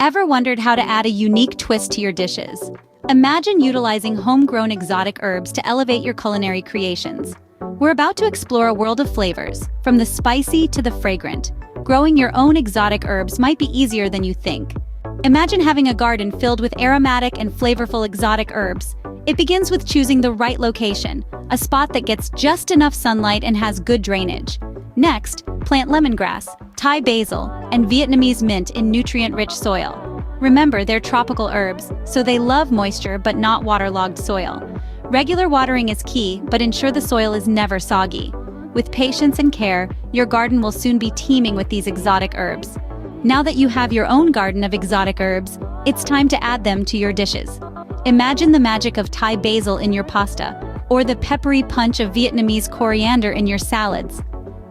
Ever wondered how to add a unique twist to your dishes? Imagine utilizing homegrown exotic herbs to elevate your culinary creations. We're about to explore a world of flavors, from the spicy to the fragrant. Growing your own exotic herbs might be easier than you think. Imagine having a garden filled with aromatic and flavorful exotic herbs. It begins with choosing the right location, a spot that gets just enough sunlight and has good drainage. Next, plant lemongrass, Thai basil, and Vietnamese mint in nutrient-rich soil. Remember, they're tropical herbs, so they love moisture but not waterlogged soil. Regular watering is key, but ensure the soil is never soggy. With patience and care, your garden will soon be teeming with these exotic herbs. Now that you have your own garden of exotic herbs, it's time to add them to your dishes. Imagine the magic of Thai basil in your pasta, or the peppery punch of Vietnamese coriander in your salads.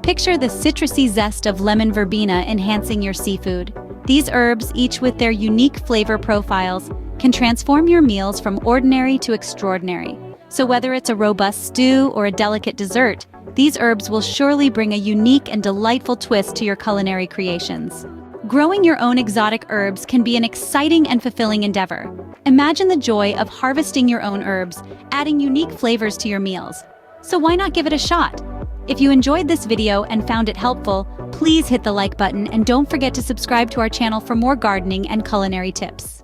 Picture the citrusy zest of lemon verbena enhancing your seafood. These herbs, each with their unique flavor profiles, can transform your meals from ordinary to extraordinary. So whether it's a robust stew or a delicate dessert, these herbs will surely bring a unique and delightful twist to your culinary creations. Growing your own exotic herbs can be an exciting and fulfilling endeavor. Imagine the joy of harvesting your own herbs, adding unique flavors to your meals. So why not give it a shot? If you enjoyed this video and found it helpful, please hit the like button and don't forget to subscribe to our channel for more gardening and culinary tips.